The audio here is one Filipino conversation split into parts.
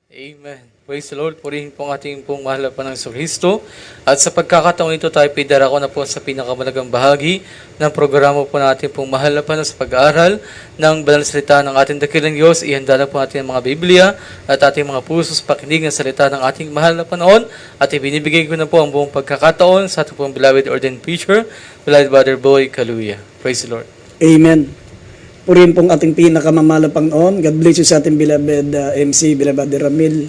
Amen. Praise the Lord. Purihin po ang ating pong mahal na Panginoong Kristo. At sa pagkakataon ito, tayo pidarako na po sa pinakamalagang bahagi ng programa po natin pong mahal na Panginoon sa pag-aaral ng banal na salita ng ating dakilang Diyos. Ihanda na po natin ang mga Biblia at ating mga puso sa pakinig ng salita ng ating mahal na Panginoon. At ibinibigay ko na po ang buong pagkakataon sa ating pong beloved ordained preacher, beloved Brother Boy Kaluya. Praise the Lord. Amen. Purihin pong ating pinakamamahal na Panginoon. God bless you sa ating beloved MC, beloved Ramil.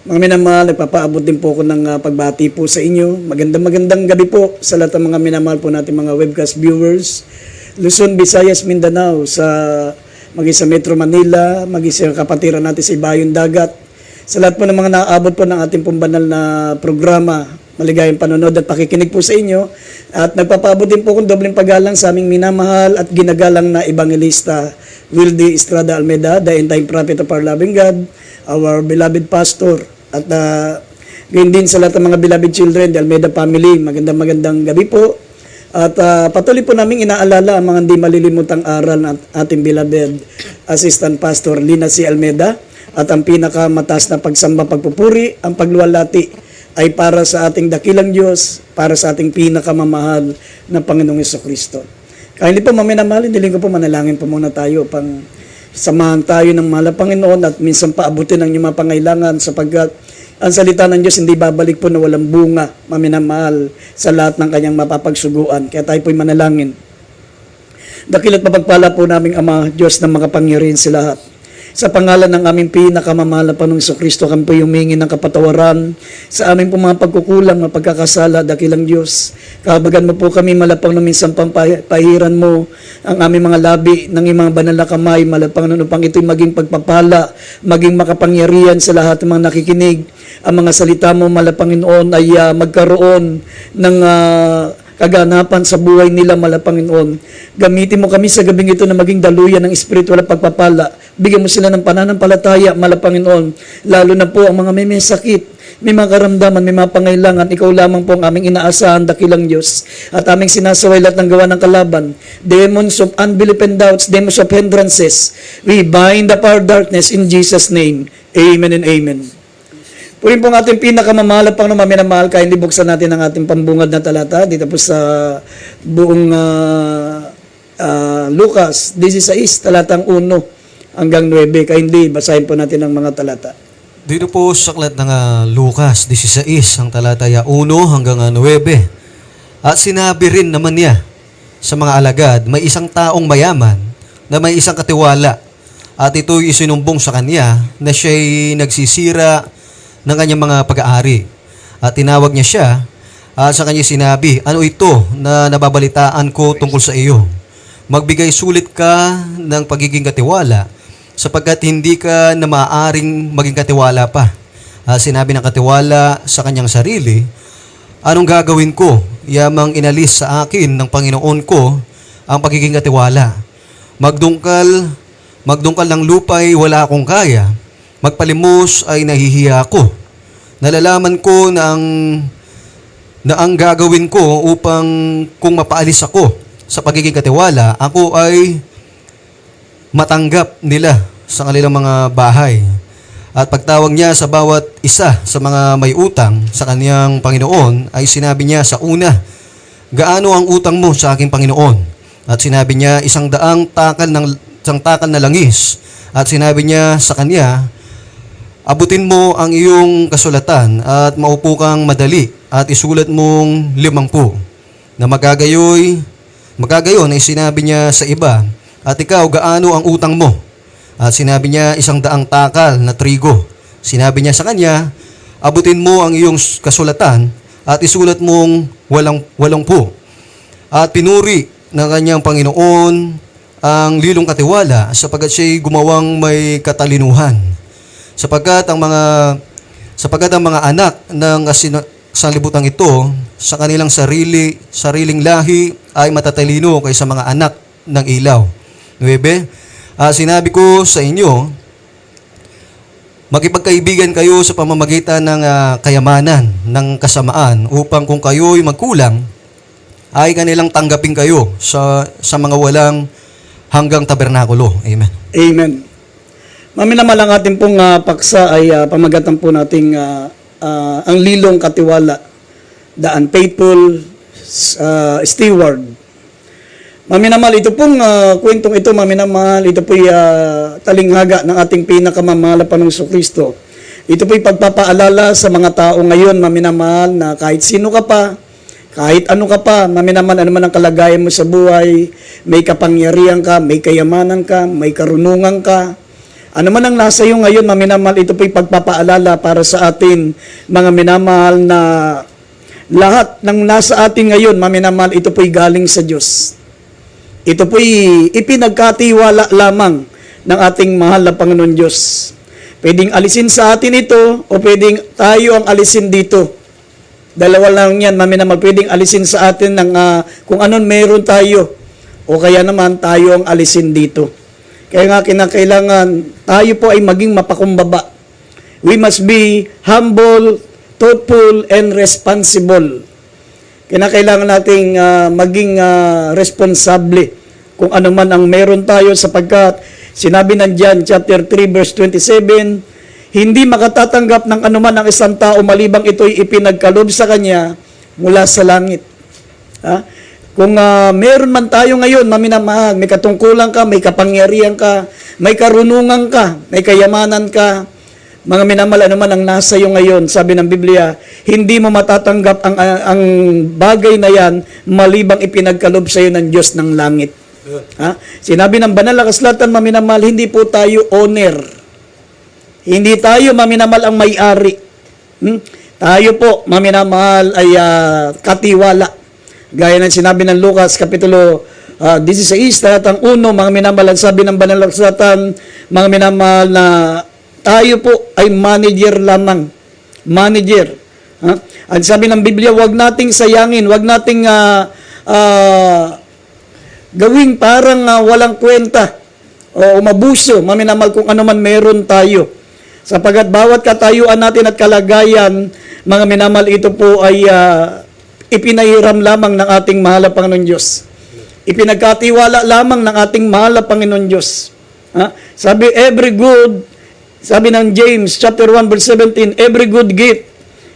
Mga minamahal, nagpapaabot din po ako ng pagbati po sa inyo. Magandang gabi po sa lahat ng mga minamahal po natin mga webcast viewers. Luzon, Visayas, Mindanao, maging sa Metro Manila, maging sa kapatiran natin sa Ibayong Dagat. Sa lahat po ng mga naaabot po ng ating pong banal na programa, maligayang panonood at pakikinig po sa inyo. At nagpapaabot din po akong dobleng paggalang sa aming minamahal at ginagalang na Evangelista Wildy Estrada Almeida, the end time prophet of our loving God, our beloved pastor. At gayon din sa lahat ng mga beloved children, the Almeida family, magandang gabi po. At patuloy po namin inaalala ang mga hindi malilimutang aral ng ating beloved Assistant Pastor Lina C. Almeida. At ang pinakamataas na pagsamba pagpupuri, ang pagluwalhati ay para sa ating dakilang Diyos, para sa ating pinakamamahal na Panginoong Jesucristo. Kaya hindi po maminamahal, hindi ko po manalangin po muna tayo pang samahan tayo ng mahal na Panginoon at minsan paabutin ang inyong mga pangailangan sapagkat ang salita ng Diyos hindi babalik po na walang bunga, maminamahal sa lahat ng kanyang mapapagsuguan. Kaya tayo po'y manalangin. Dakila't mapagpala po naming Ama, Diyos ng makapangyarihan sa lahat. Sa pangalan ng aming pinakamamahal na Panginoong Jesucristo, kami po humingi ng kapatawaran sa aming mga pagkukulang na pagkakasala, dakilang Diyos. Kahabagan mo po kami, malapang na minsan pahiran mo ang aming mga labi ng iyong mga banal na kamay, malapang na upang ito'y maging pagpapala, maging makapangyarihan sa lahat ng mga nakikinig. Ang mga salita mo, malapanginoon, ay magkaroon ng kaganapan sa buhay nila, Panginoon. Gamitin mo kami sa gabing ito na maging daluyan ng espiritual at pagpapala. Bigyan mo sila ng pananampalataya, Panginoon. Lalo na po ang mga may sakit, may mga karamdaman, may mga pangailangan. Ikaw lamang po ang aming inaasahan, dakilang Diyos. At aming sinasaway lahat ng gawa ng kalaban. Demons of unbelief and doubts, demons of hindrances. We bind up our darkness in Jesus' name. Amen and amen. Purin po ang ating pinakamamahal pang minamahal, kaya hindi buksan natin ang ating pambungad na talata dito po sa buong Lucas 16, talatang 1 hanggang 9. Kaya hindi, basahin po natin ang mga talata. Dito po sa aklat ng Lucas 16, ang talataya 1 hanggang 9. At sinabi rin naman niya sa mga alagad, may isang taong mayaman na may isang katiwala. At ito'y isinumbong sa kanya na siya'y nagsisira ng kanyang mga pag-aari. At tinawag niya siya at sa kanya sinabi, ano ito na nababalitaan ko tungkol sa iyo? Magbigay sulit ka ng pagiging katiwala sapagkat hindi ka na maaaring maging katiwala pa. Sinabi ng katiwala sa kanyang sarili, anong gagawin ko? Yamang inalis sa akin ng Panginoon ko ang pagiging katiwala. Magdungkal ng lupa'y wala akong kaya. Magpalimos ay nahihiya ako. Nalalaman ko na ang gagawin ko upang kung mapaalis ako sa pagiging katiwala, ako ay matanggap nila sa kanilang mga bahay. At pagtawag niya sa bawat isa sa mga may utang sa kaniyang Panginoon, ay sinabi niya sa una, gaano ang utang mo sa aking Panginoon? At sinabi niya, isang takal na langis. At sinabi niya sa kanya, abutin mo ang iyong kasulatan at maupo kang madali at isulat mong 50. Na magagayon ay sinabi niya sa iba, at ikaw gaano ang utang mo? At sinabi niya 100 takal na trigo. Sinabi niya sa kanya, abutin mo ang iyong kasulatan at isulat mong 80. At pinuri ng kanyang Panginoon ang lilong katiwala sapagkat siya'y gumawang may katalinuhan. Sapagkat ang mga anak ng sanlibutan ito sa kanilang sariling lahi ay matatalino kaysa mga anak ng ilaw. 9. Sinabi ko sa inyo, makipagkaibigan kayo sa pamamagitan ng kayamanan, ng kasamaan, upang kung kayo'y magkulang, ay kanilang tanggapin kayo sa mga walang hanggang tabernakulo. Amen. Amen. Maminamal ang ating pong paksa ay pamagatan po nating ang lilong katiwala, the unfaithful steward. Maminamal, ito pong kwentong ito, maminamal, ito po'y talinghaga ng ating pinakamamahal na Panginoong Kristo. Ito po'y pagpapaalala sa mga tao ngayon, maminamal, na kahit sino ka pa, kahit ano ka pa, maminamal, ano man ang kalagayan mo sa buhay, may kapangyarihan ka, may kayamanan ka, may karunungan ka, ano man ang nasa iyo ngayon, maminamal, ito po'y pagpapaalala para sa atin, mga minamahal, na lahat ng nasa atin ngayon, maminamal, ito po'y galing sa Diyos. Ito po'y ipinagkatiwala lamang ng ating mahal na Panginoon Diyos. Pwedeng alisin sa atin ito o pwedeng tayo ang alisin dito. Dalawa lang yan, maminamal, pwedeng alisin sa atin ng kung anon meron tayo o kaya naman tayo ang alisin dito. Kaya nga kinakailangan tayo po ay maging mapakumbaba. We must be humble, thoughtful, and responsible. Kinakailangan nating maging responsable kung ano man ang meron tayo, sapagkat sinabi ng John chapter 3 verse 27, hindi makatatanggap ng anuman ang isang tao malibang ito'y ipinagkaloob sa kanya mula sa langit. Kung meron man tayo ngayon, maminamahal, may katungkulan ka, may kapangyarihan ka, may karunungan ka, may kayamanan ka, mga minamahal, ano man ang nasa iyo ngayon, sabi ng Biblia, hindi mo matatanggap ang bagay na yan malibang ipinagkaloob sa iyo ng Diyos ng langit. Sinabi ng banal na kasulatan, maminamahal, hindi po tayo owner. Hindi tayo, maminamahal, ang may-ari. Tayo po, maminamahal, ay katiwala. Gaya ng sinabi ng Lucas, Kapitulo 16, talatang 1, mga minamahal, sabi ng banal na kasulatan, mga minamahal, na tayo po ay manager lamang. Manager. Ang sabi ng Biblia, wag nating sayangin, wag nating gawing parang walang kwenta o mabuso, maminamal, kung ano man meron tayo. Sapagat bawat katayuan natin at kalagayan, mga minamal, ito po ay ipinahiram lamang ng ating mahal na Panginoon Diyos. Ipinagkatiwala lamang ng ating mahal na Panginoon Diyos. Sabi, sabi ng James chapter 1 verse 17, every good gift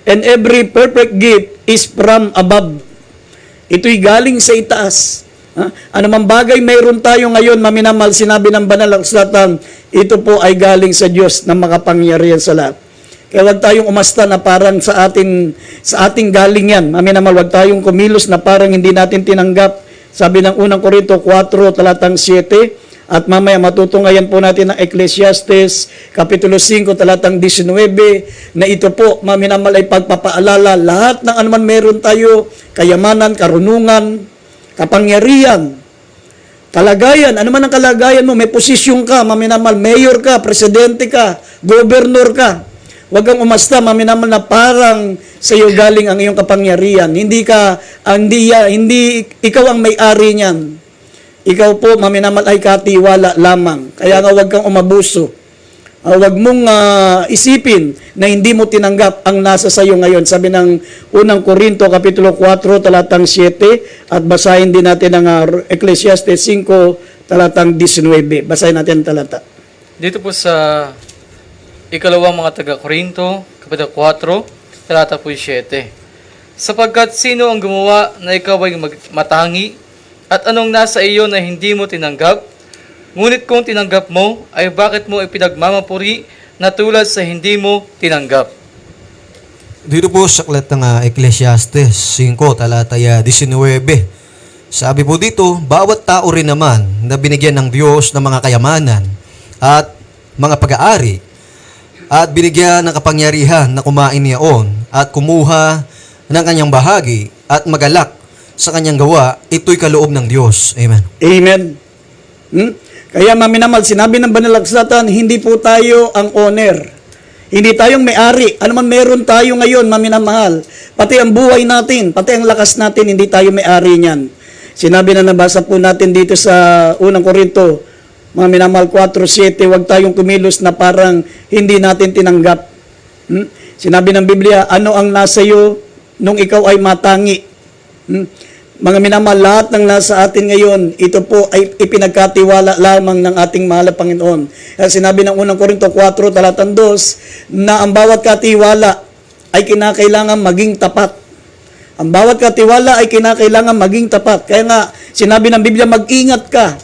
and every perfect gift is from above. Ito'y galing sa itaas. Ano mang bagay mayroon tayo ngayon, maminamal, sinabi ng banal na kasulatan, ito po ay galing sa Diyos na makapangyarihan sa lahat. Kaya wag tayong umasta na parang sa ating galing yan. Maminamal, wag tayong kumilos na parang hindi natin tinanggap. Sabi ng unang Korinto 4, talatang 7, at mamaya matutunghayan po natin ng Ecclesiastes, Kapitulo 5, talatang 19, na ito po, maminamal, ay pagpapaalala, lahat ng anuman meron tayo, kayamanan, karunungan, kapangyarihan, kalagayan, ano man ang kalagayan mo, may posisyon ka, maminamal, mayor ka, presidente ka, governor ka, huwag kang umasta, maminamal, na parang sa iyo galing ang iyong kapangyarihan. Hindi ikaw ang may-ari niyan. Ikaw po, maminamal, ay katiwala lamang. Kaya nga huwag kang umabuso. Huwag mong isipin na hindi mo tinanggap ang nasa sa iyo ngayon. Sabi ng unang Korinto, Kapitulo 4, talatang 7, at basahin din natin ang Ecclesiastes 5, talatang 19. Basahin natin ang talata. Dito po sa ikalawang mga taga-Korinto, Kapitulo 4, talata po 7. Sapagkat sino ang gumawa na ikaw ay matangi, at anong nasa iyo na hindi mo tinanggap? Ngunit kung tinanggap mo, ay bakit mo ipinagmamapuri na tulad sa hindi mo tinanggap? Dito po sa aklat ng Ecclesiastes 5, talata 19. Sabi po dito, bawat tao rin naman na binigyan ng Diyos ng mga kayamanan at mga pag-aari at binigyan ng kapangyarihan na kumain niyaon at kumuha ng kanyang bahagi at magalak sa kanyang gawa, ito'y kaloob ng Diyos. Amen. Amen. Kaya maminamal, sinabi ng banal na kasulatan, hindi po tayo ang owner. Hindi tayong may-ari. Ano man meron tayo ngayon, maminamahal. Pati ang buhay natin, pati ang lakas natin, hindi tayo may-ari niyan. Sinabi na nabasa po natin dito sa unang Korinto, mga minamahal 4:7, huwag tayong kumilos na parang hindi natin tinanggap. Sinabi ng Biblia, ano ang nasa iyo nung ikaw ay matangi? Mga minamahal, lahat ng nasa atin ngayon, ito po ay ipinagkatiwala lamang ng ating mahal na Panginoon. Kaya sinabi ng unang Korinto 4, talatang 2, na ang bawat katiwala ay kinakailangan maging tapat. Ang bawat katiwala ay kinakailangan maging tapat. Kaya nga, sinabi ng Biblia, mag-ingat ka.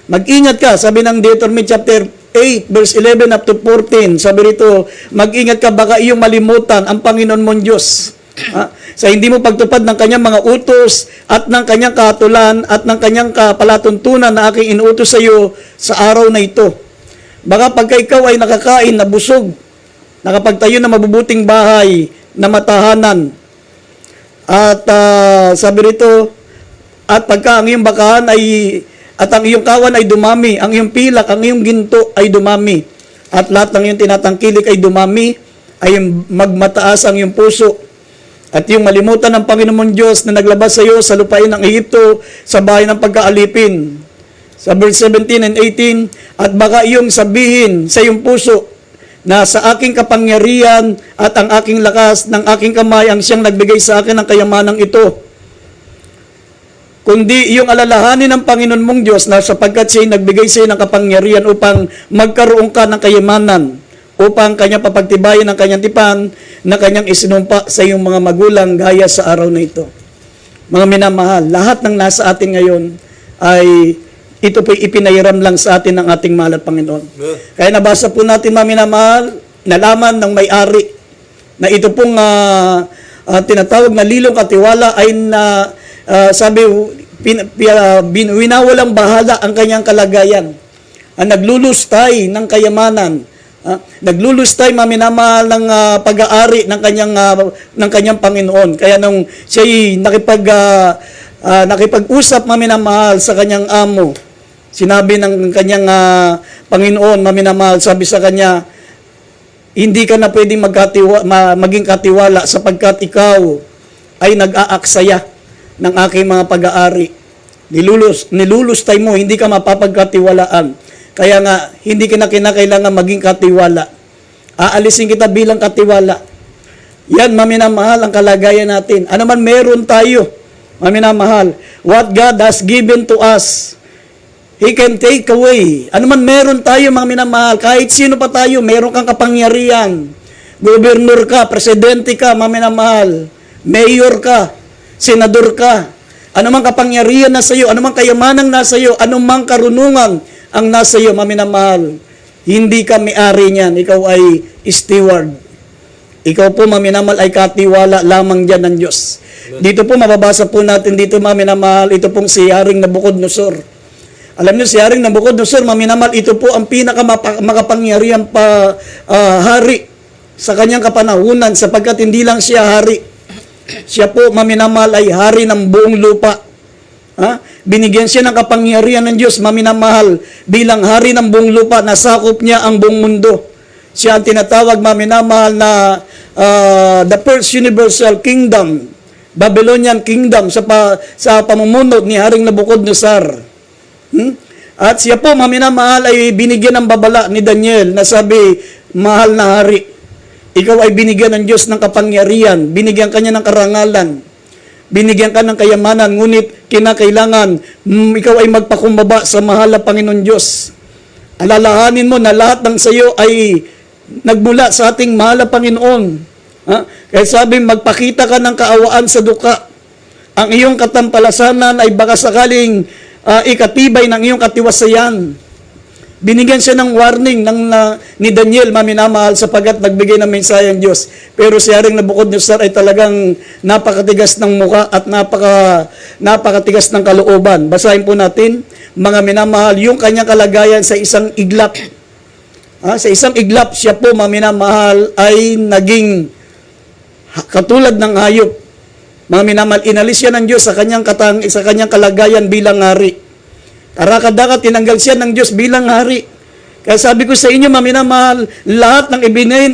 Mag-ingat ka. Sabi ng Deuteronomy chapter 8, verse 11 up to 14, sabi rito, mag-ingat ka, baka iyong malimutan ang Panginoon mong Diyos. Sa hindi mo pagtupad ng kanyang mga utos at ng kanyang kahatulan at ng kanyang kapalatuntunan na aking inuutos sa iyo sa araw na ito. Baka pagka ikaw ay nakakain na busog, nakapagtayo na mabubuting bahay na matahanan, at sabi rito, at pagka ang iyong bakahan ay, at ang iyong kawan ay dumami, ang iyong pilak, ang iyong ginto ay dumami, at lahat ng iyong tinatangkilik ay dumami, ay magmataas ang iyong puso. At yung malimutan ng Panginoon mong Diyos na naglabas sa iyo sa lupain ng Ehipto sa bahay ng pagkaalipin. Sa verse 17 and 18, at baka iyong sabihin sa iyong puso na sa aking kapangyarihan at ang aking lakas ng aking kamay ang siyang nagbigay sa akin ng kayamanang ito. Kundi iyong alalahanin ng Panginoon mong Diyos na sapagkat siya'y nagbigay sa iyo ng kapangyarihan upang magkaroon ka ng kayamanan, upang kanya papagtibayin ang kanyang tipan na kanyang isinumpa sa iyong mga magulang gaya sa araw na ito. Mga minamahal, lahat ng nasa atin ngayon ay ito po'y ipinahiram lang sa atin ng ating mahal at Panginoon. Kaya nabasa po natin, mga minamahal, nalaman ng may-ari na ito pong tinatawag na lilong katiwala ay sabi, winawalang bahala ang kanyang kalagayan. Ang naglulustay ng kayamanan, naglulustay maminamahal ng pag-aari ng kanyang Panginoon. Kaya nung siya'y nakipag-usap maminamahal sa kanyang amo, sinabi ng kanyang Panginoon maminamahal, sabi sa kanya, hindi ka na pwedeng maging katiwala sapagkat ikaw ay nag-aaksaya ng aking mga pag-aari. Nilulustay mo, hindi ka mapapagkatiwalaan. Kaya nga, hindi ka na kinakailangan maging katiwala. Aalisin kita bilang katiwala. Yan, maminamahal, ang kalagayan natin. Ano man meron tayo, maminamahal. What God has given to us, He can take away. Ano man meron tayo, maminamahal. Kahit sino pa tayo, meron kang kapangyarihan. Gobernur ka, presidente ka, maminamahal. Mayor ka, senador ka. Ano man kapangyarihan na sa iyo, ano man kayamanang nasa iyo, ano man karunungan ang nasa iyo, maminamahal, hindi ka may-ari niyan. Ikaw ay steward. Ikaw po, maminamahal, ay katiwala lamang dyan ng Diyos. Dito po, mababasa po natin dito, maminamahal, ito pong si Haring Nabucodonosor. Alam niyo, si Haring Nabucodonosor, maminamahal, ito po ang pinakamakapangyarihan hari sa kanyang kapanahunan, sapagkat hindi lang siya hari. Siya po, maminamahal, ay hari ng buong lupa. Binigyan siya ng kapangyarihan ng Diyos, maminamahal, bilang hari ng buong lupa, nasakop niya ang buong mundo. Siya ang tinatawag, maminamahal, na the first universal kingdom, Babylonian kingdom, sa pamumuno ni Haring Nabucodonosor. At siya po, maminamahal, ay binigyan ng babala ni Daniel na sabi, mahal na hari, ikaw ay binigyan ng Diyos ng kapangyarihan, binigyan kanya ng karangalan, binigyan ka ng kayamanan, ngunit kinakailangan ikaw ay magpakumbaba sa mahal na Panginoon Diyos. Alalahanin mo na lahat ng sa iyo ay nagmula sa ating mahal na Panginoon. Kaya sabi, magpakita ka ng kaawaan sa duka. Ang iyong katampalasanan ay baka sakaling ikatibay ng iyong katiwasayan. Binigyan siya ng warning ni Daniel, maminamahal, sapagkat nagbigay ng mensahe ang Diyos. Pero si Haring Nabucodonosor ay talagang napakatigas ng muka at napakatigas ng kalooban. Basahin po natin, mga minamahal, yung kanyang kalagayan sa isang iglap. Sa isang iglap, siya po, maminamahal, ay naging katulad ng hayop. Mga minamahal, inalis siya ng Diyos sa kanyang kalagayan bilang hari. Karakadakat, tinanggal siya ng Diyos bilang hari. Kaya sabi ko sa inyo, maminamahal, lahat ng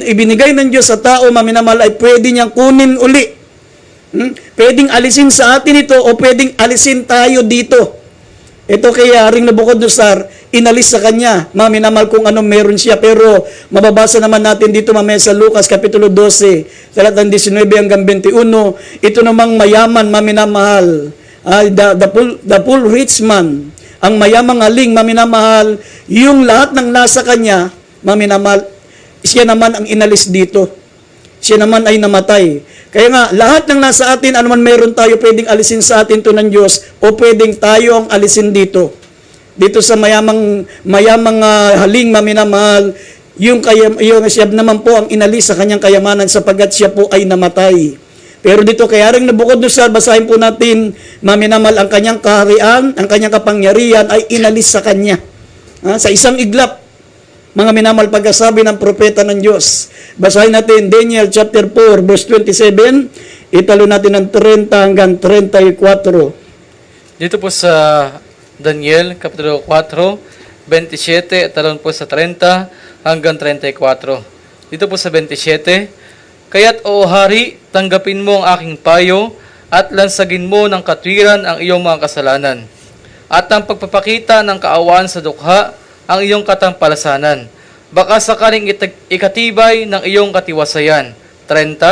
ibinigay ng Diyos sa tao, maminamahal, ay pwede niyang kunin uli. Pwedeng alisin sa atin ito o pwedeng alisin tayo dito. Ito kay Haring Nabucodonosor, inalis sa kanya, maminamahal, kung ano meron siya. Pero mababasa naman natin dito mamaya sa Lucas Kapitulo 12, talatang 19 hanggang 21, ito namang mayaman, maminamahal, the full rich man, ang mayamang haling, maminamahal, yung lahat ng nasa kanya, maminamahal, siya naman ang inalis dito. Siya naman ay namatay. Kaya nga, lahat ng nasa atin, anuman meron tayo, pwedeng alisin sa atin to ng Diyos, o pwedeng tayo ang alisin dito. Dito sa mayamang haling, maminamahal, yung siya naman po ang inalis sa kanyang kayamanan sapagkat siya po ay namatay. Pero dito kaya rin Nabucodonosor, basahin po natin, maminamahal, ang kanyang kaharian, ang kanyang kapangyarihan ay inalis sa kanya. Sa isang iglap, mga minamahal, pagkasabi ng propeta ng Diyos. Basahin natin Daniel chapter 4 verse 27, italo natin ng 30 hanggang 34. Dito po sa Daniel, Kapitulo 4, 27, talon po sa 30 hanggang 34. Dito po sa 27, kaya't o hari, tanggapin mo ang aking payo at lansagin mo ng katwiran ang iyong mga kasalanan at ang pagpapakita ng kaawaan sa dukha ang iyong katampalasanan. Baka sakaling ikatibay ng iyong katiwasayan. 30.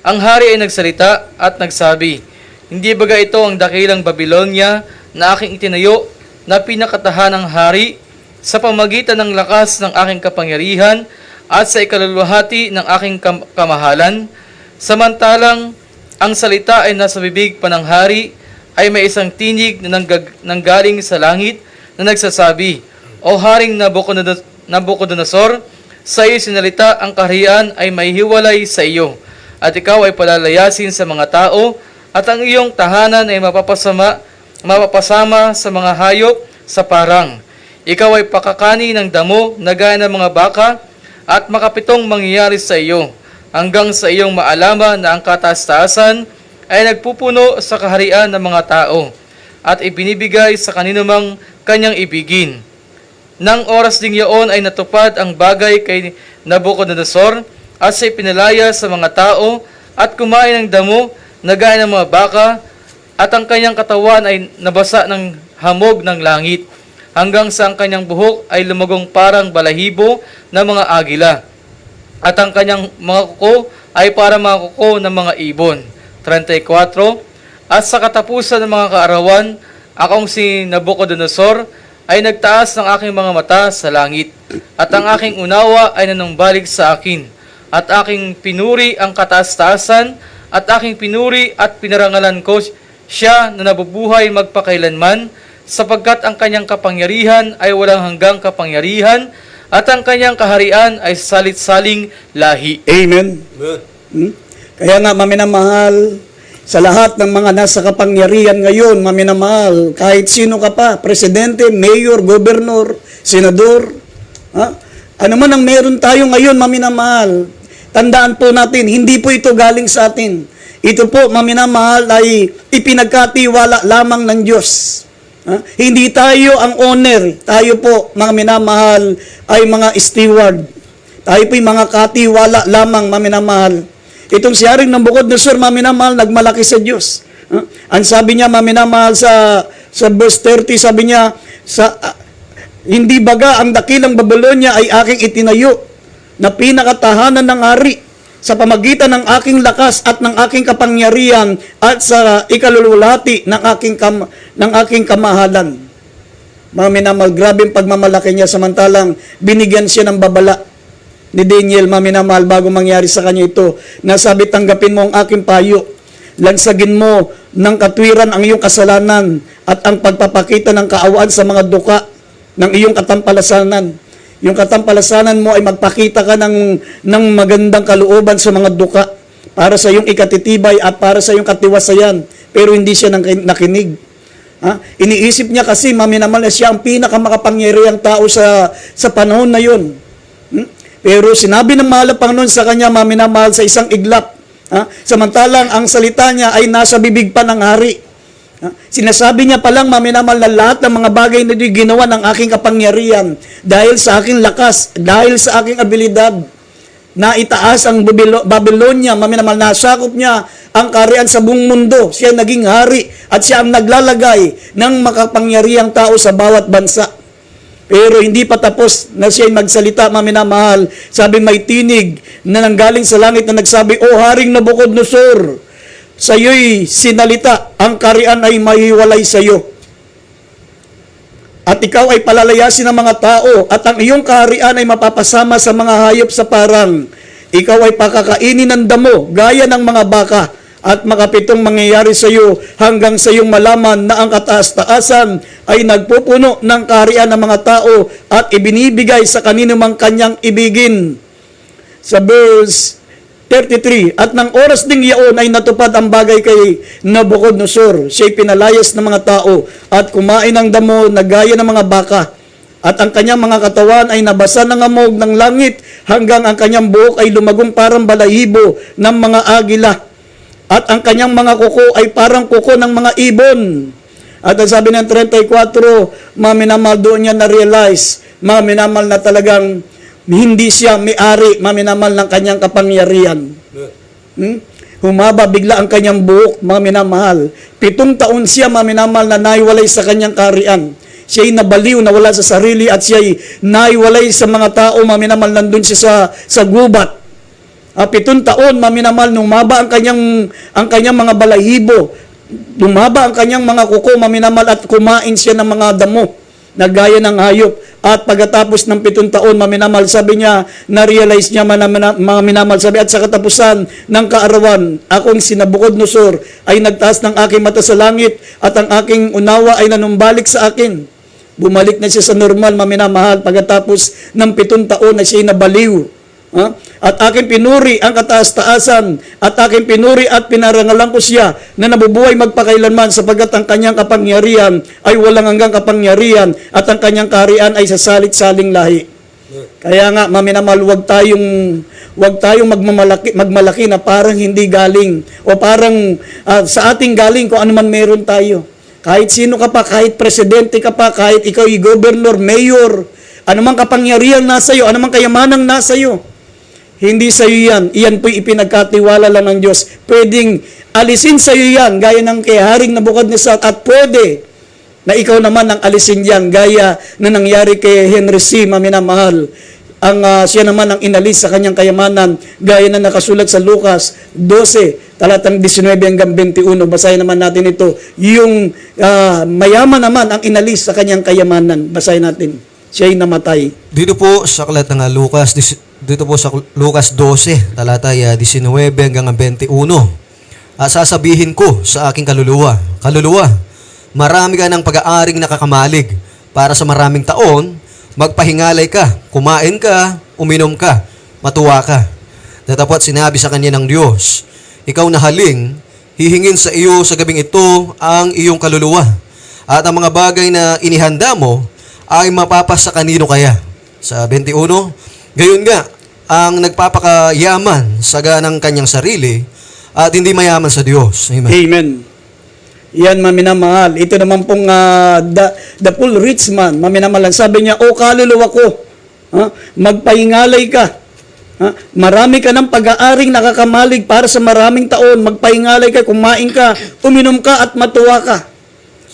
Ang hari ay nagsalita at nagsabi, hindi baga ito ang dakilang Babylonia na aking itinayo na pinakatahanang hari sa pamagitan ng lakas ng aking kapangyarihan at sa ikaluluhati ng aking kamahalan? Samantalang ang salita ay nasa bibig pa ng hari ay may isang tinig na nanggaling sa langit na nagsasabi, O Haring Nabucodonosor, sa iyo sinalita ang kaharian ay maihiwalay sa iyo, at ikaw ay palalayasin sa mga tao, at ang iyong tahanan ay mapapasama sa mga hayop sa parang. Ikaw ay pakakani ng damo na gaya ng mga baka, at makapitong mangyayari sa iyo, hanggang sa iyong maalaman na ang kataas-taasan ay nagpupuno sa kaharian ng mga tao, at ibinibigay sa kaninumang kanyang ibigin. Nang oras ding yaon ay natupad ang bagay kay Nabucodonosor at siya pinalaya sa mga tao at kumain ng damo na gaya ng mga baka, at ang kanyang katawan ay nabasa ng hamog ng langit hanggang sa ang kanyang buhok ay lumagong parang balahibo ng mga agila, at ang kanyang mga kuko ay para mga kuko ng mga ibon. 34. At sa katapusan ng mga kaarawan, akong si Nabucodonosor ay nagtaas ng aking mga mata sa langit, at ang aking unawa ay nanumbalik sa akin, at aking pinuri ang kataas-taasan, at aking pinuri at pinarangalan ko siya na nabubuhay magpakailanman, sapagkat ang kanyang kapangyarihan ay walang hanggang kapangyarihan, at ang kanyang kaharian ay salit-saling lahi. Amen. Kaya nga, maminamahal, sa lahat ng mga nasa kapangyarihan ngayon, maminamahal, kahit sino ka pa, presidente, mayor, gobernador, senador, ano man ang meron tayo ngayon, maminamahal, tandaan po natin, hindi po ito galing sa atin. Ito po, maminamahal, ay ipinagkatiwala lamang ng Diyos. Hindi tayo ang owner, tayo po, mga minamahal, ay mga steward. Tayo po yung mga katiwala lamang, maminamahal. Itong si Haring Nabucodonosor, maminamahal, nagmalaki sa Diyos. Ang sabi niya, maminamahal, sa verse 30, sabi niya, hindi baga ang dakilang Babylonia ay aking itinayo na pinakatahanan ng hari sa pamagitan ng aking lakas at ng aking kapangyarihan at sa ikalululati ng aking kamahalan. Maminamahal, grabing pagmamalaki niya, samantalang binigyan siya ng babala ni Daniel, maminamahal, bago mangyari sa kanya ito, nasabi, tanggapin mo ang aking payo, lansagin mo ng katwiran ang iyong kasalanan at ang pagpapakita ng kaawaan sa mga duka ng iyong katampalasanan. Yung katampalasanan mo ay magpakita ka ng magandang kalooban sa mga duka para sa iyong ikatitibay at para sa iyong katiwasayan, pero hindi siya nakinig. Iniisip niya kasi, maminamahal, na siya ang pinakamakapangyarihang tao sa panahon na yun. Pero sinabi ng mahal na Panginoon sa kanya, maminamahal, sa isang iglap. Samantalang ang salita niya ay nasa bibig pa ng hari. Sinasabi niya palang, maminamahal, na lahat ng mga bagay na ginawa ng aking kapangyarihan dahil sa aking lakas, dahil sa aking abilidad, na itaas ang Babylonia, maminamahal, nasakop niya ang kaharian sa buong mundo. Siya naging hari at siya ang naglalagay ng makapangyarihang tao sa bawat bansa. Pero hindi pa tapos na siya magsalita, maminamahal. Sabi, may tinig na nanggaling sa langit na nagsabi, O Haring Nabucodonosor, sa iyo'y sinalita, ang kaharian ay mahiwalay sa iyo. At ikaw ay palalayasin ng mga tao, at ang iyong kaharian ay mapapasama sa mga hayop sa parang. Ikaw ay pakakainin ng damo, gaya ng mga baka, at makapitong mangyayari sa iyo hanggang sa iyong malaman na ang kataas-taasan ay nagpupuno ng kaharian ng mga tao at ibinibigay sa kanino mang kanyang ibigin. Sa verse 33, at ng oras ding iyon ay natupad ang bagay kay Nabucodonosor. Siya'y pinalayas ng mga tao at kumain ng damo na gaya ng mga baka. At ang kanyang mga katawan ay nabasa ng amog ng langit hanggang ang kanyang buhok ay lumagong parang balahibo ng mga agila. At ang kanyang mga kuko ay parang kuko ng mga ibon. At ang sabi ng 34, maminamal doon niya na-realize, maminamal na talagang hindi siya may-ari, maminamal ng kanyang kapangyarihan. Humaba bigla ang kanyang buhok, maminamahal. 7 taon siya, maminamal, na naiwalay sa kanyang kaharian. Siya'y nabaliw, nawala sa sarili, at siya'y naiwalay sa mga tao, maminamal, nandun siya sa gubat. 7 taon, maminamal, numaba ang kanyang mga balahibo, lumaba ang kanyang mga kuko, maminamal, at kumain siya ng mga damo na gaya ng hayop. At pagkatapos ng 7 taon, maminamal, sabi niya, na-realize niya, maminamal, sabi, at sa katapusan ng kaarawan, akong si Nabucodonosor ay nagtaas ng aking mata sa langit, at ang aking unawa ay nanumbalik sa akin. Bumalik na siya sa normal, maminamahal, pagkatapos ng 7 taon na siya nabaliw. At aking pinuri ang kataas-taasan, at aking pinuri at pinarangalan ko siya na nabubuhay magpakailanman, sapagkat ang kanyang kapangyarihan ay walang hanggang kapangyarihan, at ang kanyang kaharian ay sa salit-saling lahi. Kaya nga, maminamal, wag tayong magmalaki na parang hindi galing, o parang sa ating galing kung ano man meron tayo. Kahit sino ka pa, kahit presidente ka pa, kahit ikaw ay governor, mayor, anumang kapangyarihan nasa iyo, anumang kayamanang nasa iyo, hindi sa iyo yan. Iyan po'y ipinagkatiwala lang ng Diyos. Pwedeng alisin sa iyo yan, gaya ng kay Haring Nabucodonosor, at pwede na ikaw naman ang alisin yan, gaya na nangyari kay Henry C. Maminamahal. Siya naman ang inalis sa kanyang kayamanan, gaya na nakasulat sa Lucas 12, talatang 19 hanggang 21. Basahin naman natin ito. Yung mayaman naman ang inalis sa kanyang kayamanan. Basahin natin. Siya'y namatay. Dito po sa aklat ng Lucas 12, talata 19 hanggang 21. Sasabihin ko sa aking kaluluwa, marami ka ng pag-aaring nakakamalig para sa maraming taon, magpahingalay ka, kumain ka, uminom ka, matuwa ka. Datapot sinabi sa kanya ng Diyos, ikaw na haling, hihingin sa iyo sa gabing ito ang iyong kaluluwa, at ang mga bagay na inihanda mo ay mapapasa kanino kaya? Sa 21, gayon nga, ang nagpapakayaman sa ganang kanyang sarili at hindi mayaman sa Diyos. Amen. Amen. Yan, maminamahal. Ito naman pong the full rich man, maminamahal. Sabi niya, o kaluluwa ko, magpahingalay ka. Marami ka ng pag-aaring nakakamalig para sa maraming taon. Magpahingalay ka, kumain ka, uminom ka, at matuwa ka.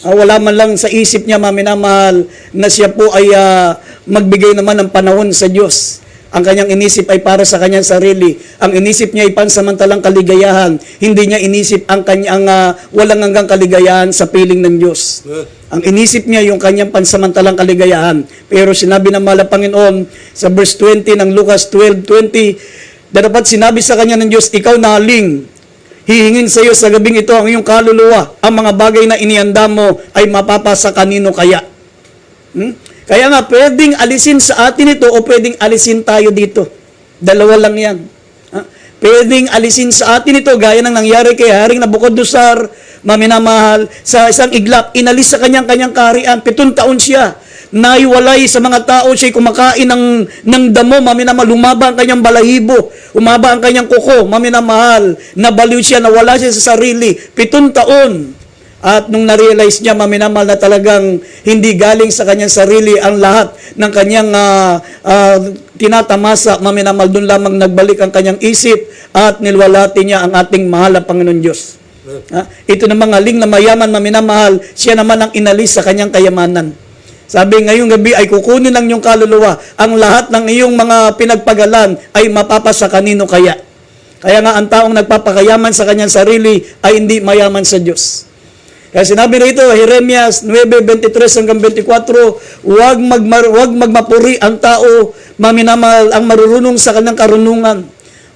Wala man lang sa isip niya, maminamahal, na siya po ay magbigay naman ng panahon sa Diyos. Ang kanyang inisip ay para sa kanyang sarili. Ang inisip niya ay pansamantalang kaligayahan. Hindi niya inisip ang kanyang walang hanggang kaligayahan sa piling ng Diyos. Ang inisip niya yung kanyang pansamantalang kaligayahan. Pero sinabi ng mahal na Panginoon sa verse 20 ng Lucas 12:20, dapat sinabi sa kanya ng Diyos, ikaw na haling, hihingin sa iyo sa gabing ito ang iyong kaluluwa. Ang mga bagay na inihanda mo ay mapapasa kanino kaya? Kaya nga, pwedeng alisin sa atin ito o pwedeng alisin tayo dito. Dalawa lang yan. Pwedeng alisin sa atin ito, gaya ng nangyari kay Haring Nabucodonosor, maminamahal, sa isang iglap, inalis sa kanyang kaharian. 7 taon siya. Naiwalay sa mga tao, siya'y kumakain ng damo, maminamahal, humaba ang kanyang balahibo, humaba ang kanyang kuko, maminamahal, nabaliw siya, nawala siya sa sarili, 7 taon. At nung na-realize niya, maminamahal, na talagang hindi galing sa kanyang sarili ang lahat ng kanyang tinatamasa, maminamahal, doon lamang nagbalik ang kanyang isip at nilwalati niya ang ating mahal na Panginoon Diyos. Ito namang haling na mayaman, maminamahal, siya naman ang inalis sa kanyang kayamanan. Sabi, ngayong gabi ay kukunin ng iyong kaluluwa, ang lahat ng iyong mga pinagpagalan ay mapapasa kanino kaya? Kaya nga ang taong nagpapakayaman sa kanyang sarili ay hindi mayaman sa Diyos. Kaya sinabi rito, Jeremias 9:23 hanggang 24, huwag magmapuri ang tao, maminamal ang marurunong sa kanyang karunungan.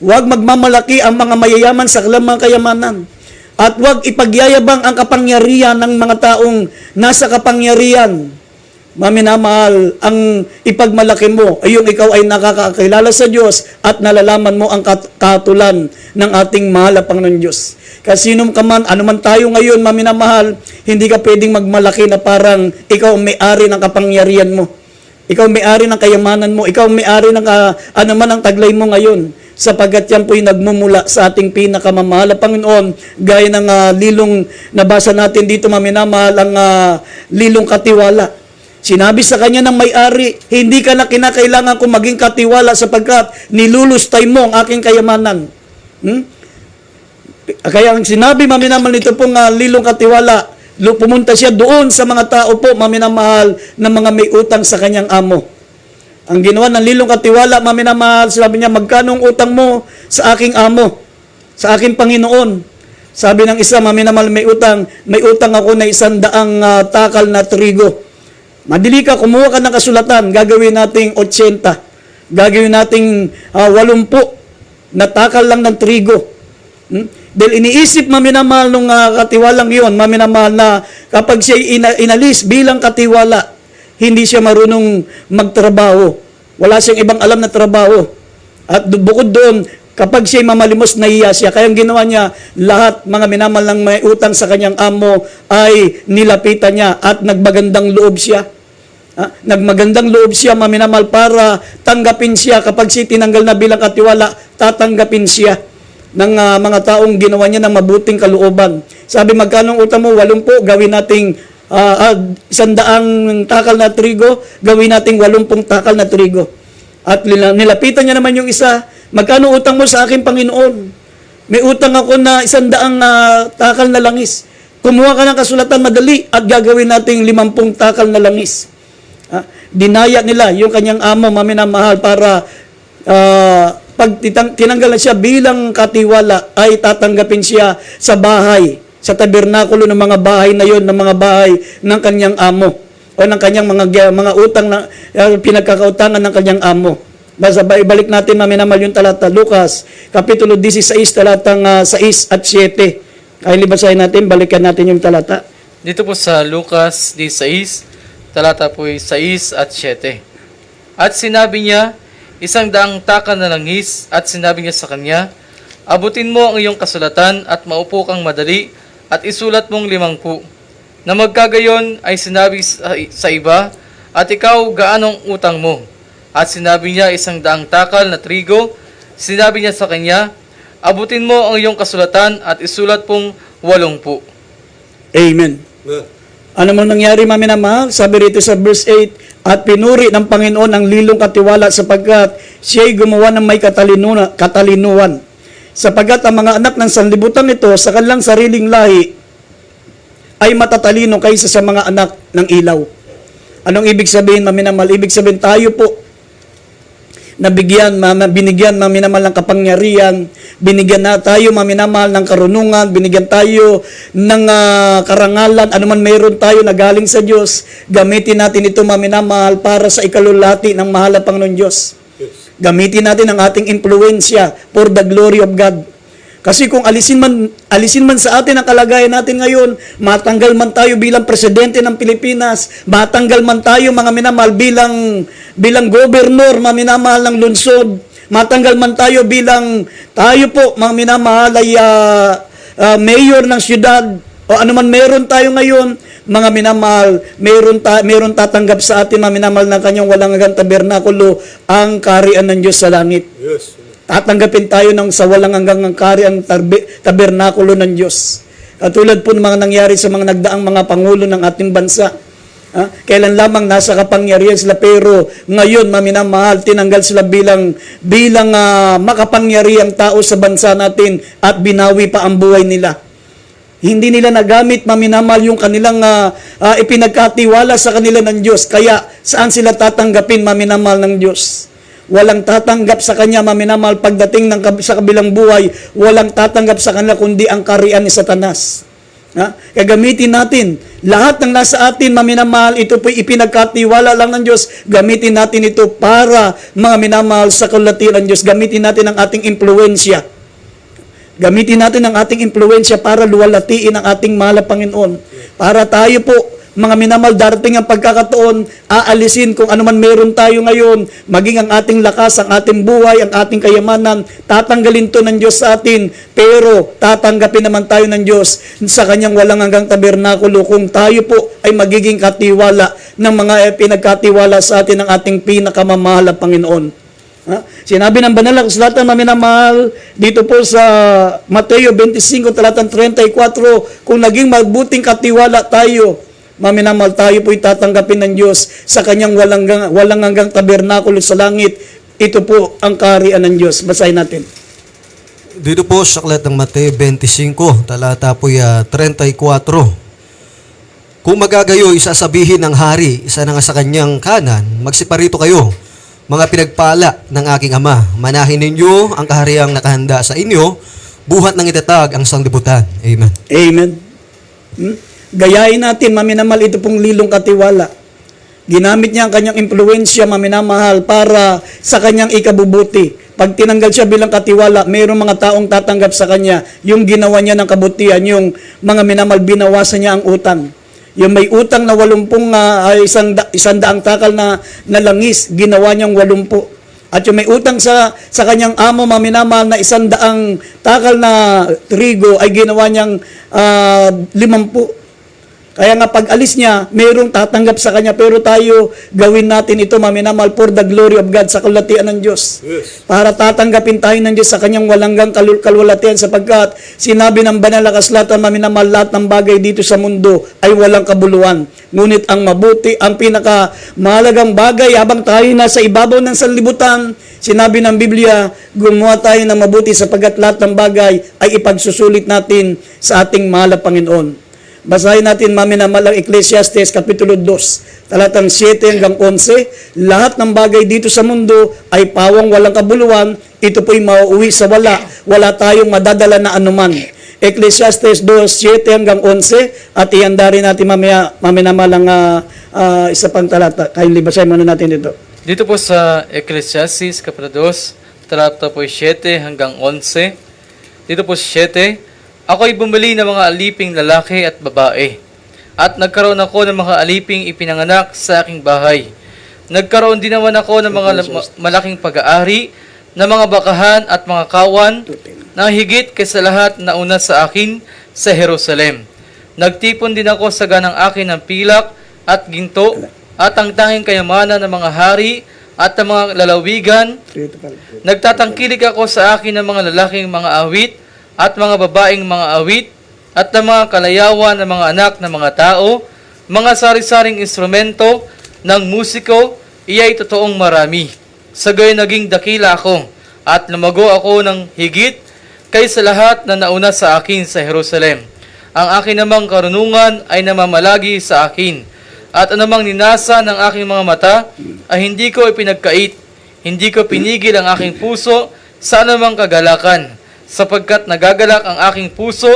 Huwag magmamalaki ang mga mayayaman sa kanilang mga kayamanan. At huwag ipagyayabang ang kapangyarihan ng mga taong nasa kapangyarihan. Maminamahal, ang ipagmalaki mo ay yung ikaw ay nakakakilala sa Diyos at nalalaman mo ang katulan ng ating mahal na Panginoon Diyos. Kasi sino ka man, ano man tayo ngayon, maminamahal, hindi ka pwedeng magmalaki na parang ikaw ang may-ari ng kapangyarihan mo. Ikaw ang may-ari ng kayamanan mo. Ikaw ang may-ari ng ano man ang taglay mo ngayon. Sapagkat yan po'y nagmumula sa ating pinakamamahal na Panginoon, gaya ng lilong nabasa natin dito, maminamahal, ang lilong katiwala. Sinabi sa kanya ng may-ari, hindi ka na kinakailangan kung maging katiwala sapagkat nilulustay mo ang aking kayamanan. Kaya ang sinabi, maminamahal, nito pong lilong katiwala, pumunta siya doon sa mga tao po, maminamahal, na mga may utang sa kanyang amo. Ang ginawa ng lilong katiwala, maminamahal, sabi niya, magkano ang utang mo sa aking amo, sa aking Panginoon? Sabi ng isa, maminamahal, may utang ako na 100 takal na trigo. Madali ka, kumuha ka ng kasulatan, gagawin nating 80, gagawin nating 80 na takal lang ng trigo. Dahil iniisip, maminamahal, nung katiwalang yon, maminamahal, na kapag siya inalis bilang katiwala, hindi siya marunong magtrabaho. Wala siyang ibang alam na trabaho. At bukod doon, kapag siya'y mamalimos, nahiya siya. Kaya ang ginawa niya, lahat mga minamahal ng may utang sa kanyang amo ay nilapitan niya at nagmagandang loob siya. Nagmagandang loob siya, maminamahal, para tanggapin siya. Kapag siya tinanggal na bilang katiwala, tatanggapin siya ng mga taong ginawa niya ng mabuting kalooban. Sabi, magkano utang mo? 80, gawin nating 100 takal na trigo, gawin nating 80 takal na trigo. At nilapitan niya naman yung isa, magkano utang mo sa aking Panginoon? May utang ako na 100 takal na langis. Kumuha ka ng kasulatan, madali, at gagawin nating 50 takal na langis. Dinaya nila yung kanyang amo, maminamahal, para pag tinanggal na siya bilang katiwala, ay tatanggapin siya sa bahay, sa tabernakulo ng mga bahay na yon, ng mga bahay ng kanyang amo o ng kanyang mga utang na pinagkakautangan ng kanyang amo. Basta ibalik natin, maminamahal, yung talata, Lucas Kapitulo 16, talatang 6 at 7. Kaya libasahin natin, balikan natin yung talata. Dito po sa Lucas 16, talata po 6 at 7. At sinabi niya, 100 takal na langis, at sinabi niya sa kanya, abutin mo ang iyong kasulatan at maupo kang madali at isulat mong 50. Na magkagayon ay sinabi sa iba, at ikaw gaanong utang mo? At sinabi niya, 100 takal na trigo. Sinabi niya sa kanya, abutin mo ang iyong kasulatan at isulat pong 80. Amen. Ano man nangyari, maminamahal? Sabi rito sa verse 8, at pinuri ng Panginoon ang lilong katiwala sapagkat siya'y gumawa ng may katalinuhan. Sapagkat ang mga anak ng sanlibutan nito sa kanilang sariling lahi ay matatalino kaysa sa mga anak ng ilaw. Anong ibig sabihin, maminamahal? Ibig sabihin, tayo po na binigyan, maminamahal, ng kapangyarihan, binigyan na tayo, maminamahal, ng karunungan, binigyan tayo ng karangalan, anuman mayroon tayo na galing sa Diyos, gamitin natin ito, maminamahal, para sa ikalulati ng mahal na Panginoon Diyos. Gamitin natin ang ating impluensya for the glory of God. Kasi kung alisin man sa atin ang kalagayan natin ngayon, matanggal man tayo bilang presidente ng Pilipinas, matanggal man tayo, mga minamahal, bilang gobernur, mga minamahal, ng lungsod, matanggal man tayo bilang tayo po, mga minamahal, ay mayor ng syudad, o anuman meron tayo ngayon, mga minamahal, meron tatanggap sa atin, mga minamahal, ng kanyang walang hanggang tabernakulo, ang kaharian ng Diyos sa langit. Yes. Tatanggapin tayo ng sa walang hanggang kaharian tabernakulo ng Diyos. Katulad po ng mga nangyari sa mga nagdaang mga pangulo ng ating bansa. Kailan lamang nasa kapangyarihan sila, pero ngayon, maminamahal, tinanggal sila bilang makapangyarihang tao sa bansa natin at binawi pa ang buhay nila. Hindi nila nagamit, maminamahal, yung kanilang ipinagkatiwala sa kanila ng Diyos. Kaya saan sila tatanggapin, maminamahal, ng Diyos? walang tatanggap sa kanya, mga minamahal, pagdating sa kabilang buhay, walang tatanggap sa kanila kundi ang kaharian ni Satanas. Kaya gamitin natin lahat ng nasa atin, mga minamahal, ito po'y ipinagkatiwala lang ng Diyos. Gamitin natin ito para, mga minamahal, sa kalulatian ng Diyos. Gamitin natin ang ating impluensya. Gamitin natin ang ating impluensya para luwalatiin ang ating mahal na Panginoon. Para tayo po, mga minamahal, darating ang pagkakataon, aalisin kung ano man meron tayo ngayon, maging ang ating lakas, ang ating buhay, ang ating kayamanan, tatanggalin to ng Diyos sa atin, pero tatanggapin naman tayo ng Diyos sa kanyang walang hanggang tabernakulo kung tayo po ay magiging katiwala ng mga pinagkatiwala sa atin ng ating pinakamamahal na Panginoon. Sinabi ng banal na kasulatan, mga minamahal, dito po sa Mateo 25, talatang 34, kung naging mabuting katiwala tayo, mga minamahal, tayo po'y tatanggapin ng Diyos sa kanyang walang hanggang tabernakulo sa langit. Ito po ang kaharian ng Diyos. Basahin natin. Dito po sa aklat ng Mateo 25, talata po 34. Kung magagayo, isasabihin ng hari, isa na nga sa kanyang kanan, magsiparito kayo, mga pinagpala ng aking ama. Manahin ninyo ang kahariang nakahanda sa inyo, buhat ng itatag ang sanglibutan. Amen. Amen. Gayahin natin, maminamahal, ito pong lilong katiwala. Ginamit niya ang kanyang impluensya, maminamahal, para sa kanyang ikabubuti. Pag tinanggal siya bilang katiwala, mayroong mga taong tatanggap sa kanya. Yung ginawa niya ng kabutihan, yung mga minamahal, binawasan niya ang utang. Yung may utang na 80, isang daang takal na langis, ginawa niyang 80. At yung may utang sa kanyang amo, maminamahal, na 100 takal na trigo, ay ginawa niyang 50. Kaya nga pag alis niya, mayroong tatanggap sa kanya, pero tayo gawin natin ito, maminamahal, for the glory of God, sa kalulatian ng Diyos. Yes. Para tatanggapin tayo ng Diyos sa kanyang walanggang kalulatian, sapagkat sinabi ng banal na kasulatan, maminamahal, lahat ng bagay dito sa mundo ay walang kabuluhan. Ngunit ang mabuti, ang pinakamahalagang bagay, habang tayo nasa ibabaw ng sanlibutan, sinabi ng Biblia, gumawa tayo ng mabuti sapagkat lahat ng bagay ay ipagsusulit natin sa ating mahal na Panginoon. Basahin natin, maminamahal, ang Ecclesiastes Kapitulo 2, talatang 7 hanggang 11. Lahat ng bagay dito sa mundo ay pawang walang kabuluhan. Ito po'y mauuwi sa wala. Wala tayong madadala na anuman. Ecclesiastes 2, 7 hanggang 11. At ihanda rin natin mamaya, maminamahal, ang isa pang talata. Kindly basahin muna natin ito. Dito po sa Ecclesiastes Kapitulo 2, talata po 7 hanggang 11. Dito po sa 7, ako'y bumili ng mga aliping lalaki at babae, at nagkaroon ako ng mga aliping ipinanganak sa aking bahay. Nagkaroon din naman ako ng mga malaking pag-aari, ng mga bakahan at mga kawan, na higit kaysa lahat na una sa akin sa Jerusalem. Nagtipon din ako sa ganang akin ng pilak at ginto, at ang tanging kayamanan ng mga hari at ng mga lalawigan. Nagtatangkilik ako sa akin ng mga lalaking mga awit, at mga babaeng mga awit, at ng mga kalayawan ng mga anak ng mga tao, mga sari-saring instrumento ng musiko, iya'y totoong marami. Sa gayon naging dakila ako, at lumago ako ng higit kaysa lahat na nauna sa akin sa Jerusalem. Ang akin namang karunungan ay namamalagi sa akin, at anumang ninasa ng aking mga mata ay hindi ko ipinagkait, hindi ko pinigil ang aking puso sa anumang kagalakan, sapagkat nagagalak ang aking puso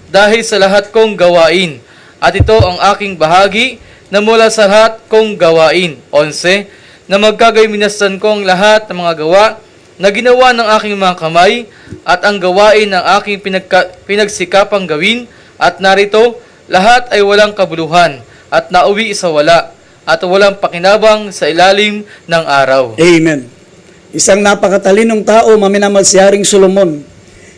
dahil sa lahat kong gawain. At ito ang aking bahagi na mula sa lahat kong gawain. 11. Na magkagay minastan ko ang lahat ng mga gawa na ginawa ng aking mga kamay, at ang gawain ng aking pinagsikapang gawin, at narito, lahat ay walang kabuluhan, at nauwi sa wala, at walang pakinabang sa ilalim ng araw. Amen. Isang napakatalinong tao, maminamahal, si Haring Solomon.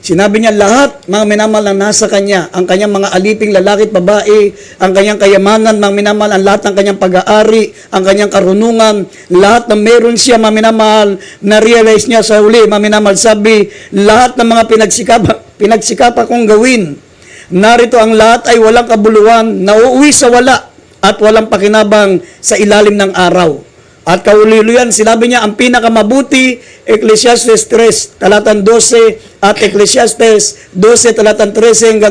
Sinabi niya, lahat, mga minamahal, na nasa kanya, ang kanyang mga aliping lalaki at babae, ang kanyang kayamanan, mga minamahal, ang lahat ng kanyang pag-aari, ang kanyang karunungan, lahat na meron siya, mga minamahal, na-realize niya sa huli, mga minamahal, sabi, lahat ng mga pinagsikapa kong gawin, narito ang lahat ay walang kabuluhan, nauuwi sa wala, at walang pakinabang sa ilalim ng araw. At kaululuyan, sinabi niya, ang pinakamabuti, Ecclesiastes 3, talatang 12, at Ecclesiastes 12, talatang 13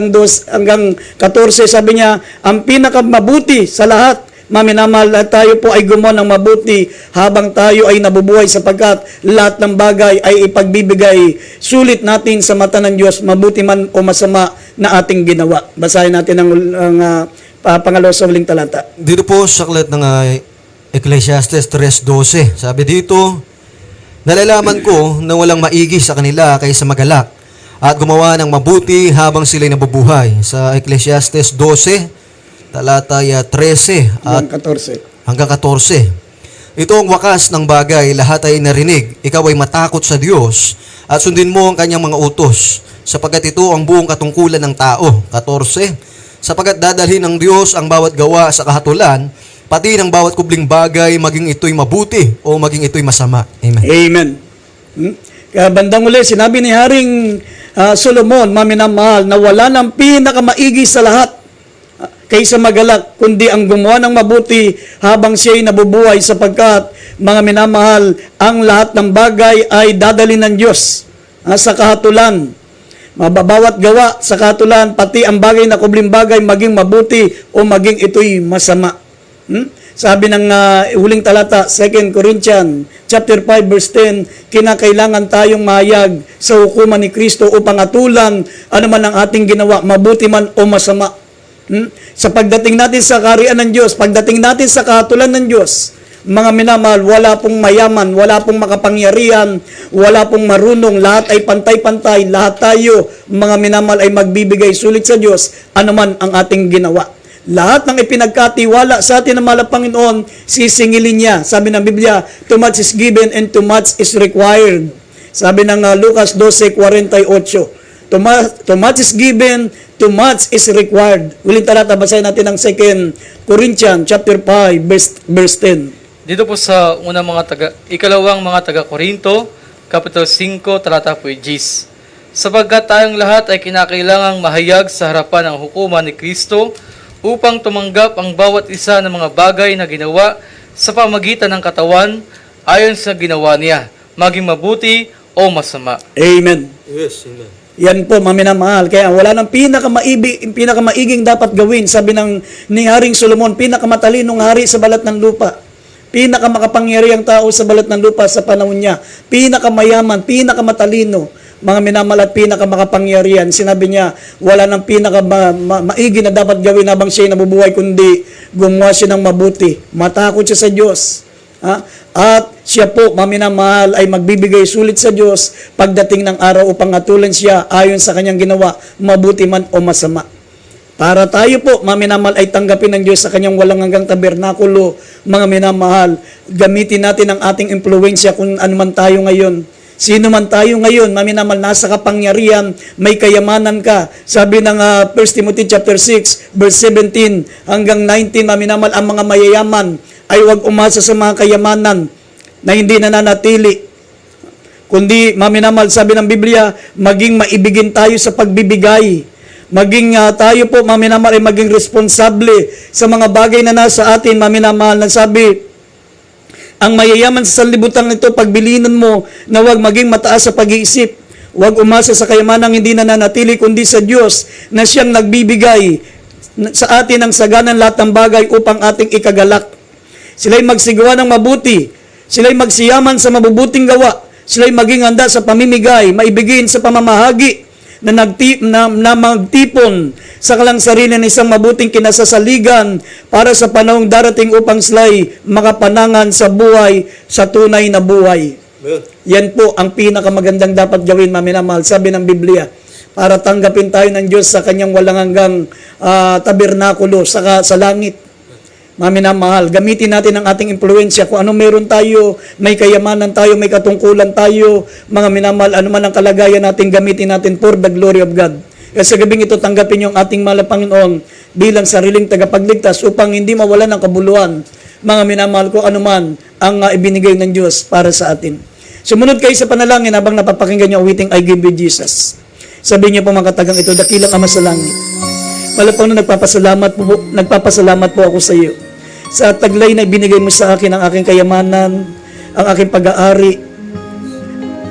hanggang 14, sabi niya, ang pinakamabuti sa lahat, mga minamahal, tayo po ay gumawa ng mabuti habang tayo ay nabubuhay sapagkat lahat ng bagay ay ipagbibigay. Sulit natin sa mata ng Diyos, mabuti man o masama na ating ginawa. Basahin natin ang pangalawa sa huling talata. Dito po sa aklat ng Ecclesiastes 3:12, sabi dito, nalalaman ko na walang maigi sa kanila kaysa magalak at gumawa ng mabuti habang sila'y nabubuhay. Sa Ecclesiastes 12, talatay 13 at hanggang 14. Ito ang wakas ng bagay, lahat ay narinig. Ikaw ay matakot sa Diyos at sundin mo ang kanyang mga utos, sapagkat ito ang buong katungkulan ng tao. 14. Sapagkat dadalhin ng Diyos ang bawat gawa sa kahatulan, pati ng bawat kubling bagay, maging ito'y mabuti o maging ito'y masama. Amen. Amen. Bandang uli, sinabi ni Haring Solomon, maminamahal, na wala ng pinakamaigi sa lahat kaysa magalak, kundi ang gumawa ng mabuti habang siya'y nabubuhay, sapagkat, mga minamahal, ang lahat ng bagay ay dadali ng Diyos sa kahatulan. Mababawat gawa sa kahatulan, pati ang bagay na kubling bagay, maging mabuti o maging ito'y masama. Sabi ng huling talata, 2 Corinthians chapter 5 verse 10, kinakailangan tayong mahayag sa hukuman ni Kristo upang atulan ano man ang ating ginawa, mabuti man o masama. Sa pagdating natin sa kaharian ng Diyos, pagdating natin sa kahatulan ng Diyos, mga minamahal, wala pong mayaman, wala pong makapangyarihan, wala pong marunong, lahat ay pantay-pantay, lahat tayo, mga minamahal, ay magbibigay sulit sa Diyos ano man ang ating ginawa. Lahat ng ipinagkatiwala sa atin ng mahal na Panginoon, sisingilin niya. Sabi ng Biblia, too much is given and too much is required. Sabi ng Lucas 12:48, too much is given, too much is required. Huling talata, basahin natin ang 2 Corinthians chapter 5 verse 10. Dito po sa ikalawang mga taga-Korinto, Kapitulo 5, talata po Gs. Sapagkat tayong lahat ay kinakailangang mahayag sa harapan ng hukuman ni Kristo, upang tumanggap ang bawat isa ng mga bagay na ginawa sa pamagitan ng katawan ayon sa ginawa niya, maging mabuti o masama. Amen. Yes, amen. Yan po, maminamahal. Kaya wala nang pinakamaiging dapat gawin. Sabi ni Haring Solomon, pinakamatalinong hari sa balat ng lupa. Pinakamakapangyarihang tao sa balat ng lupa sa panahon niya. Pinakamayaman, pinakamatalino. Mga minamahal at pinakamakapangyarihan. Sinabi niya, wala nang pinakamaigi na dapat gawin habang siya'y nabubuhay, kundi gumawa siya ng mabuti. Matakot siya sa Diyos. At siya po, maminamahal, ay magbibigay sulit sa Diyos pagdating ng araw upang atulan siya ayon sa kanyang ginawa, mabuti man o masama. Para tayo po, maminamahal, ay tanggapin ng Diyos sa kanyang walang hanggang tabernakulo, mga minamahal, gamitin natin ang ating impluensya kung ano man tayo ngayon. Sino man tayo ngayon, maminamahal, nasa kapangyarihan, may kayamanan ka. Sabi ng 1 Timothy chapter 6, verse 17 hanggang 19, maminamahal, ang mga mayayaman ay huwag umasa sa mga kayamanan na hindi nananatili. Kundi, maminamahal, sabi ng Biblia, maging maibigin tayo sa pagbibigay. Maging tayo po, maminamahal, ay maging responsable sa mga bagay na nasa atin, maminamahal, na sabi, ang mayayaman sa sanlibutan nito, pagbilinan mo na huwag maging mataas sa pag-iisip. Huwag umasa sa kayamanang hindi nananatili, kundi sa Diyos na siyang nagbibigay sa atin ng saganan lahat ng bagay upang ating ikagalak. Sila'y magsigawa ng mabuti. Sila'y magsiyaman sa mabubuting gawa. Sila'y maging handa sa pamimigay, maibigin sa pamamahagi, na magtipon sa kalang sarili ng isang mabuting kinasasaligan para sa panahong darating upang sila'y makapanangan sa buhay, sa tunay na buhay. Yan po ang pinakamagandang dapat gawin, maminamahal, sabi ng Biblia, para tanggapin tayo ng Diyos sa kanyang walang hanggang tabernakulo sa langit. Maminamahal, gamitin natin ang ating impluensya. Kung ano meron tayo, may kayamanan tayo, may katungkulan tayo, mga minamahal, ano man ang kalagayan natin, gamitin natin for the glory of God. Kaya sa gabing ito, tanggapin yung ating mahal na Panginoon bilang sariling tagapagligtas upang hindi mawalan ng kabuluhan, mga minamahal, ko anuman ang ibinigay ng Diyos para sa atin. Sumunod kayo sa panalangin habang napapakinggan niyo awiting I Give You Jesus. Sabihin niyo po mga katagang ito, dakilang Ama sa langit. Malapang na nagpapasalamat po ako sa iyo. Sa taglay na ibinigay mo sa akin ang aking kayamanan, ang aking pag-aari,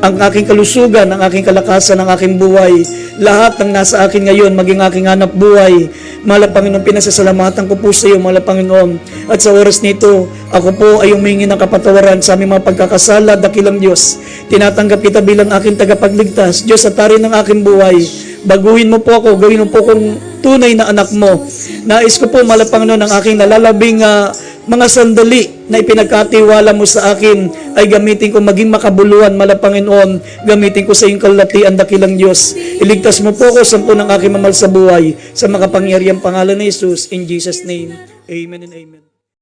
ang aking kalusugan, ang aking kalakasan, ang aking buhay, lahat ng nasa akin ngayon, maging aking hanap buhay. Mahal Panginoon, pinasasalamatan ko po sa iyo, mahal Panginoon. At sa oras nito, ako po ay humingi ng kapatawaran sa aming mga pagkakasala, dakilang Diyos. Tinatanggap kita bilang aking tagapagligtas. Diyos, at tarin ng aking buhay. Baguhin mo po ako, gawin mo po kong tunay na anak mo. Nais ko po, mahal Panginoon, ang aking nalalabing mga sandali na ipinagkatiwala mo sa akin ay gamitin ko maging makabuluhan, mahal Panginoon. Gamitin ko sa iyong kalatian, dakilang Diyos. Iligtas mo po ako sa ng aking mamahal sa buhay. Sa makapangyarihang pangalan ni Jesus, in Jesus' name. Amen and amen.